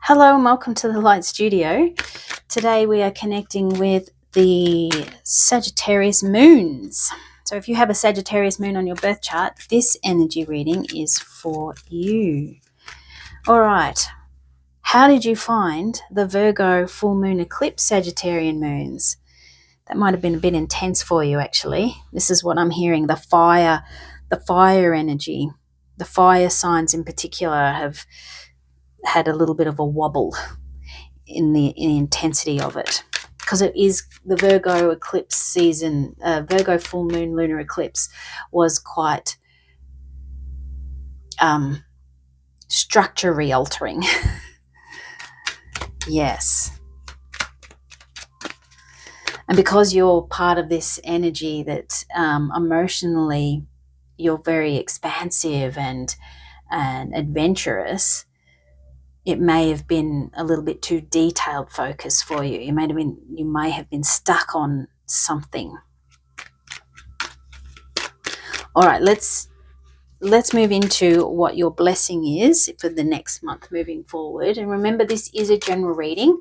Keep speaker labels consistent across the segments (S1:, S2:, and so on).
S1: Hello and welcome to the Light Studio. Today we are connecting with the Sagittarius moons. So if you have a Sagittarius moon on your birth chart, this energy reading is for you. All right. How did you find the Virgo full moon eclipse Sagittarian moons? That might have been a bit intense for you, actually. This is what I'm hearing, the fire energy. The fire signs in particular have had a little bit of a wobble in the intensity of it, because it is the Virgo eclipse season. Virgo full moon lunar eclipse was quite structure re-altering. Yes. And because you're part of this energy that emotionally you're very expansive and adventurous, it may have been a little bit too detailed focus for you. You may have been stuck on something. All right, let's move into what your blessing is for the next month moving forward. And remember, this is a general reading.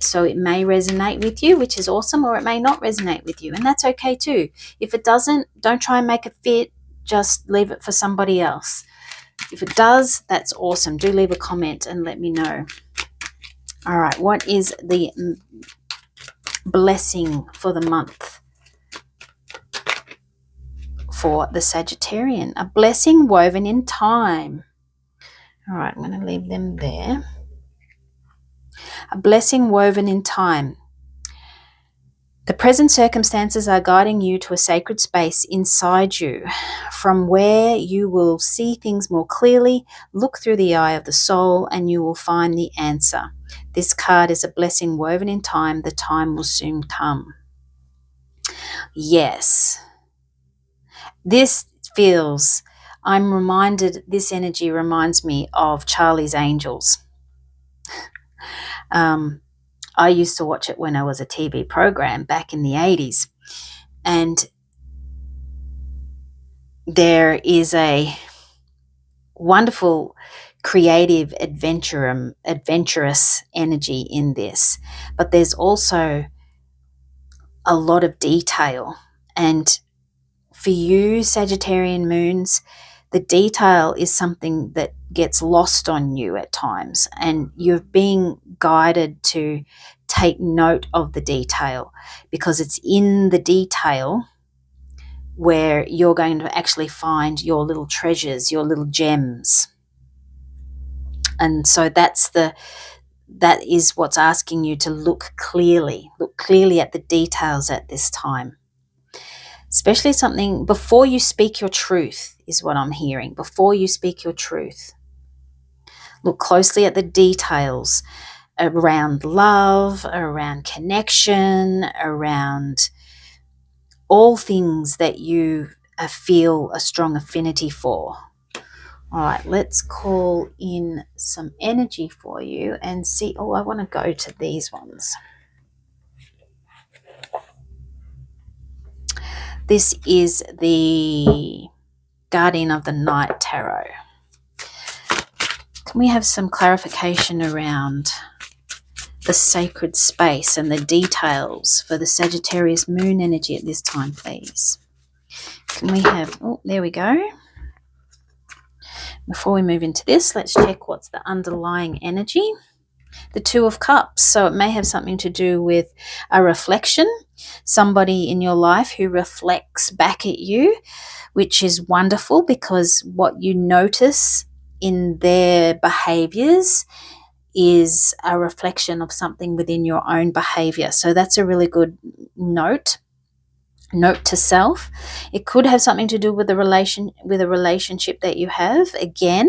S1: So it may resonate with you, which is awesome, or it may not resonate with you. And that's okay too. If it doesn't, don't try and make it fit. Just leave it for somebody else. If it does, that's awesome. Do leave a comment and let me know. All right, what is the blessing for the month for the Sagittarian? A blessing woven in time. All right, I'm going to leave them there. A blessing woven in time. The present circumstances are guiding you to a sacred space inside you, from where you will see things more clearly. Look through the eye of the soul and you will find the answer. This card is a blessing woven in time. The time will soon come. Yes. This energy reminds me of Charlie's Angels. I used to watch it when I was a TV program back in the 80s. And there is a wonderful, creative, adventurous energy in this. But there's also a lot of detail. And for you, Sagittarian moons, the detail is something that gets lost on you at times, and you're being guided to take note of the detail, because it's in the detail where you're going to actually find your little treasures, your little gems. And so that is what's asking you to look clearly at the details at this time. Especially something before you speak your truth is what I'm hearing. Before you speak your truth, look closely at the details around love, around connection, around all things that you feel a strong affinity for. All right, let's call in some energy for you and see. Oh, I want to go to these ones. This is the Guardian of the Night Tarot. Can we have some clarification around the sacred space and the details for the Sagittarius moon energy at this time, please? Can we have, oh, there we go. Before we move into this, let's check what's the underlying energy. The Two of Cups. So it may have something to do with a reflection, somebody in your life who reflects back at you, which is wonderful, because what you notice in their behaviors is a reflection of something within your own behavior. So that's a really good note to self. It could have something to do with a relationship that you have. Again,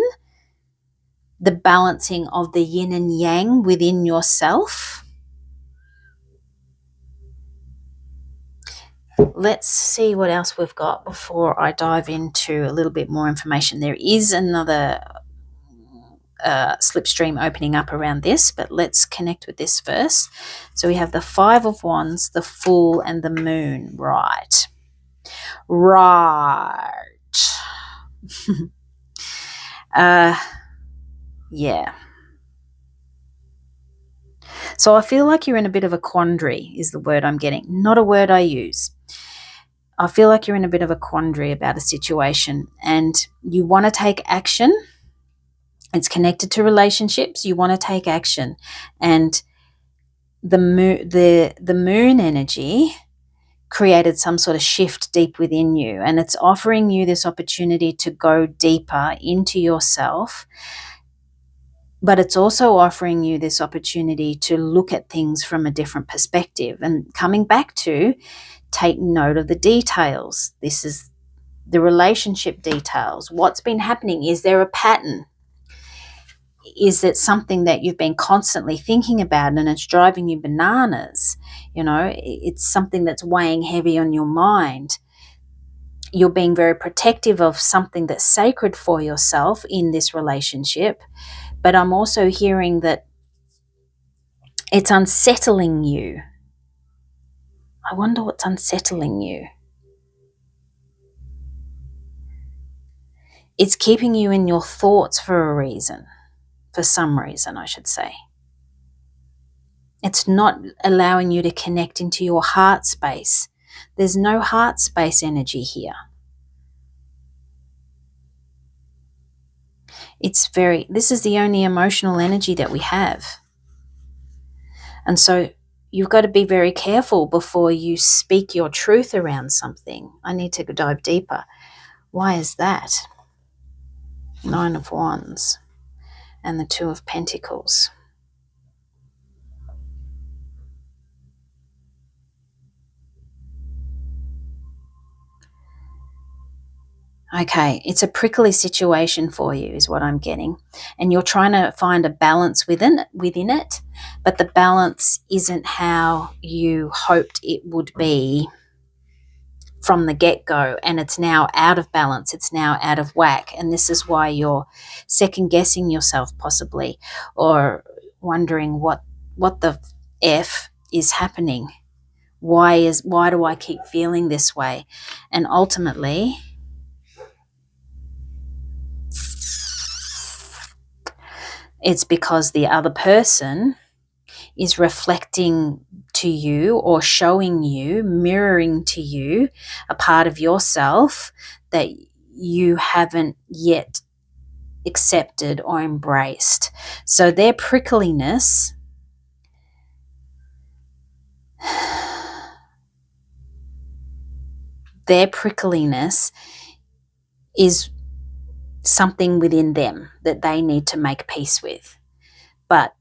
S1: the balancing of the yin and yang within yourself. Let's see what else we've got before I dive into a little bit more information. There is another slipstream opening up around this, but let's connect with this first. So we have the Five of Wands, the Fool, and the Moon. Right. Yeah. So I feel like you're in a bit of a quandary is the word I'm getting, not a word I use. I feel like you're in a bit of a quandary about a situation and you want to take action. It's connected to relationships. You want to take action. And the moon energy created some sort of shift deep within you, and it's offering you this opportunity to go deeper into yourself, but it's also offering you this opportunity to look at things from a different perspective and coming back to take note of the details. This is the relationship details. What's been happening? Is there a pattern? Is it something that you've been constantly thinking about and it's driving you bananas? It's something that's weighing heavy on your mind. You're being very protective of something that's sacred for yourself in this relationship. But I'm also hearing that it's unsettling you. I wonder what's unsettling you. It's keeping you in your thoughts for a reason. For some reason, I should say. It's not allowing you to connect into your heart space. There's no heart space energy here. This is the only emotional energy that we have. And so you've got to be very careful before you speak your truth around something. I need to dive deeper. Why is that? 9 of Wands and the 2 of Pentacles. Okay, it's a prickly situation for you is what I'm getting. And you're trying to find a balance within it, but the balance isn't how you hoped it would be from the get-go, and it's now out of balance. It's now out of whack, and this is why you're second-guessing yourself possibly, or wondering what the F is happening. Why do I keep feeling this way? And ultimately, it's because the other person is reflecting to you or showing you, mirroring to you a part of yourself that you haven't yet accepted or embraced. So their prickliness is something within them that they need to make peace with. But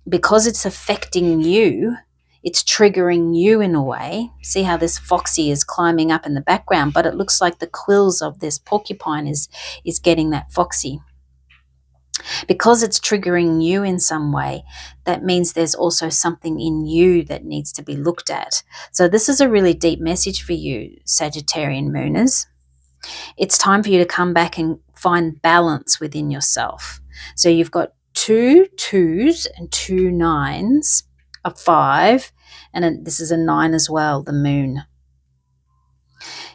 S1: because it's affecting you, it's triggering you in a way. See how this foxy is climbing up in the background, but it looks like the quills of this porcupine is getting that foxy. Because it's triggering you in some way, that means there's also something in you that needs to be looked at. So this is a really deep message for you, Sagittarian Mooners. It's time for you to come back and find balance within yourself. So you've got 2 2s and 2 9s, a 5, and this is a 9 as well, the moon.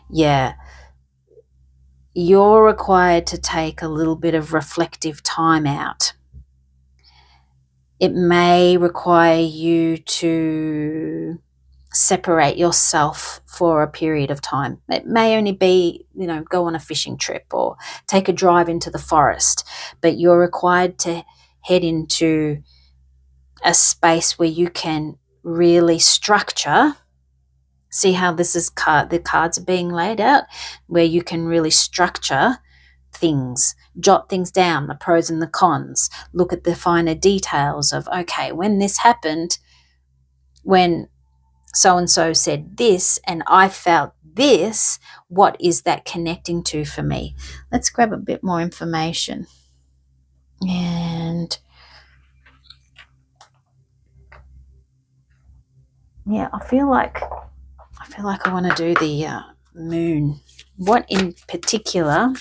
S1: Yeah. You're required to take a little bit of reflective time out. It may require you to separate yourself for a period of time. It may only be, go on a fishing trip or take a drive into the forest, but you're required to head into a space where you can really structure. See how the cards are being laid out, where you can really structure things, jot things down, the pros and the cons, look at the finer details of, okay, when this happened, when so-and-so said this and I felt this, what is that connecting to for me? Let's grab a bit more information. And yeah, I feel like I want to do the moon. What in particular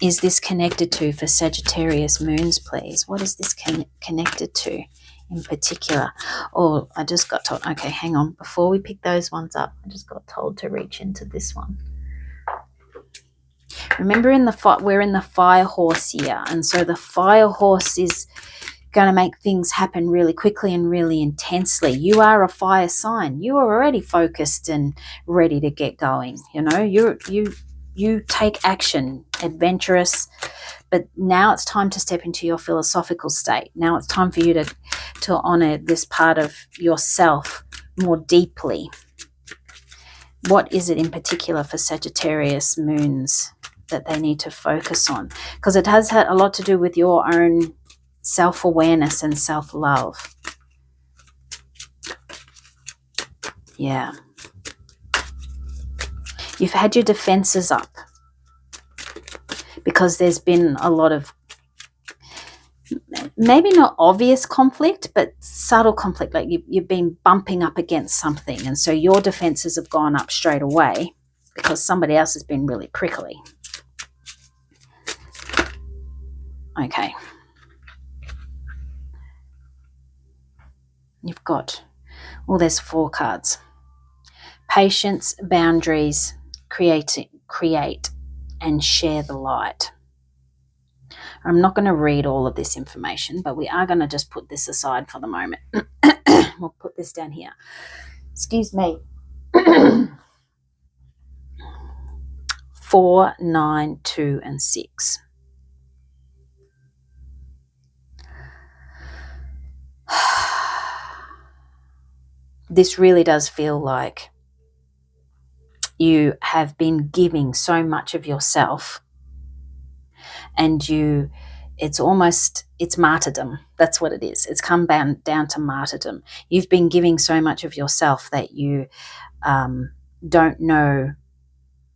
S1: is this connected to for Sagittarius moons, please? What is this connected to in particular? Oh, I just got told. Okay, hang on. Before we pick those ones up, I just got told to reach into this one. Remember, we're in the fire horse here, and so the fire horse is going to make things happen really quickly and really intensely. You are a fire sign. You are already focused and ready to get going. You know, you take action, adventurous. But now it's time to step into your philosophical state. Now it's time for you to honor this part of yourself more deeply. What is it in particular for Sagittarius moons that they need to focus on? Because it has had a lot to do with your own self-awareness and self-love. Yeah. You've had your defenses up because there's been a lot of, maybe not obvious conflict, but subtle conflict. Like you've been bumping up against something, and so your defenses have gone up straight away because somebody else has been really prickly. Okay. You've got, well, there's 4 cards. Patience, boundaries, create, and share the light. I'm not going to read all of this information, but we are going to just put this aside for the moment. We'll put this down here. Excuse me. 4, 9, 2, and 6. This really does feel like you have been giving so much of yourself, and it's martyrdom. That's what it is. It's come down to martyrdom. You've been giving so much of yourself that you don't know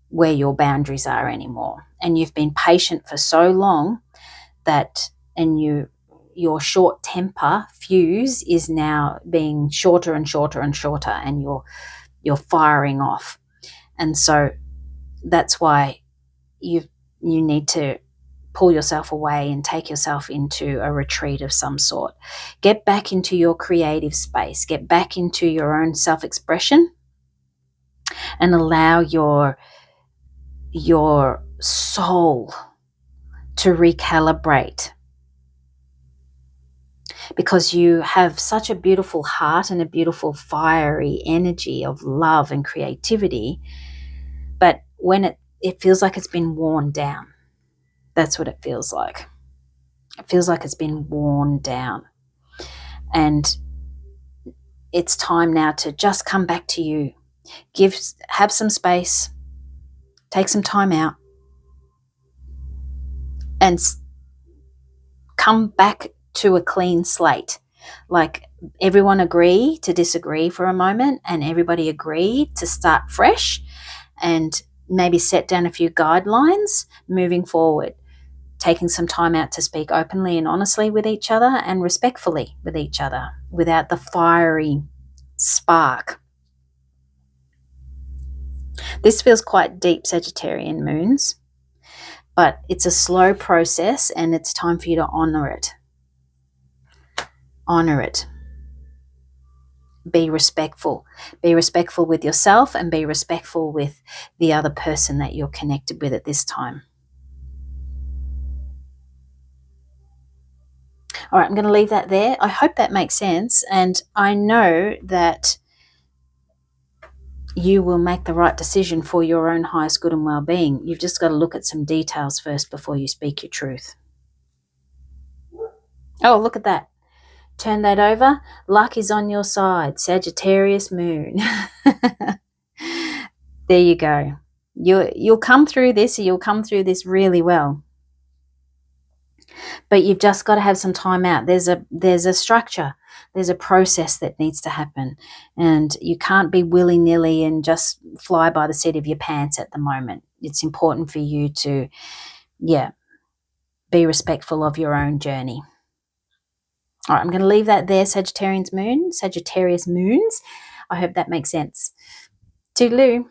S1: where your boundaries are anymore. And you've been patient for so long that, and your short temper fuse is now being shorter and shorter and shorter, and you're firing off. And so that's why you need to pull yourself away and take yourself into a retreat of some sort. Get back into your creative space. Get back into your own self-expression and allow your soul to recalibrate, because you have such a beautiful heart and a beautiful fiery energy of love and creativity, but when it feels like it's been worn down. That's what it feels like. It feels like it's been worn down. And it's time now to just come back to you. Have some space, take some time out, and come back to a clean slate. Like, everyone agree to disagree for a moment, and everybody agree to start fresh, and maybe set down a few guidelines moving forward, taking some time out to speak openly and honestly with each other and respectfully with each other without the fiery spark. This feels quite deep, Sagittarian moons, but it's a slow process, and it's time for you to honor it. Honor it. Be respectful. Be respectful with yourself, and be respectful with the other person that you're connected with at this time. All right, I'm going to leave that there. I hope that makes sense, and I know that you will make the right decision for your own highest good and well-being. You've just got to look at some details first before you speak your truth. Oh, look at that. Turn that over. Luck is on your side. Sagittarius moon. There you go. You'll come through this. You'll come through this really well. But you've just got to have some time out. There's a structure. There's a process that needs to happen. And you can't be willy-nilly and just fly by the seat of your pants at the moment. It's important for you to, be respectful of your own journey. All right, I'm going to leave that there, Sagittarius moons. I hope that makes sense. Toodaloo.